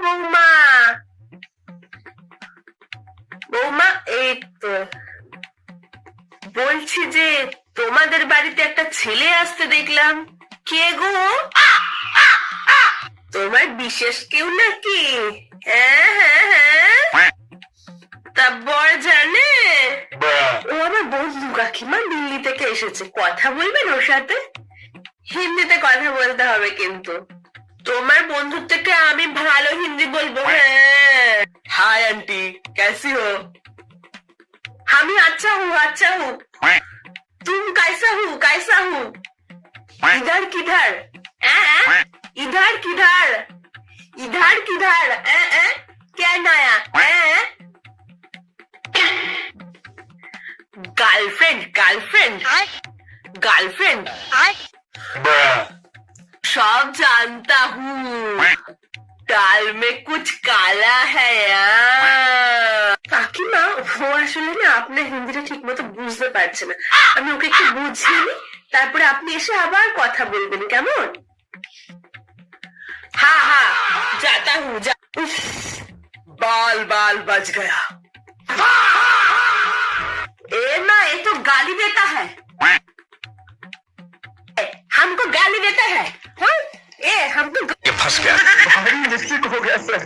বৌমা, বৌমা, এই তো বলছি যে তোমাদের বাড়িতে একটা ছেলে আসতে দেখলাম। কে গো? তোমার বিশেষ কেউ নাকি? হ্যাঁ হ্যাঁ হ্যাঁ, তা বর জানে? ও আমার বন্ধু কাকিমা, দিল্লি থেকে এসেছে। কথা বলবেন ওর সাথে? হিন্দিতে কথা বলতে হবে কিন্তু। তোমার বন্ধুর থেকে আমি ভালো হিন্দি বলবো। হ্যাঁ। हाय आंटी, कैसी हो? আমি अच्छा हूँ, अच्छा हूँ। तुम कैसा हूँ, कैसा हूँ? इधर किधर? इधर किधर? इधर किधर? क्या नया? Girlfriend, girlfriend, girlfriend. सब जानता हूँ, दाल में कुछ काला है यार। কাকিমা, ও আসলে না আপনার হিন্দিটা ঠিক মতো বুঝতে পারছে না। আমি ওকে একটু বুঝিয়ে নি, তারপরে আপনি এসে আবার কথা বলবেন, কেমন? हाँ हाँ, जाता हूँ जा। उफ, बाल बाल बच गया। ए ना, ये तो गाली देता है, हमको गाली देता है। हाँ? ए हमको ये फंस गया। भारी मिस्टेक हो गया सर।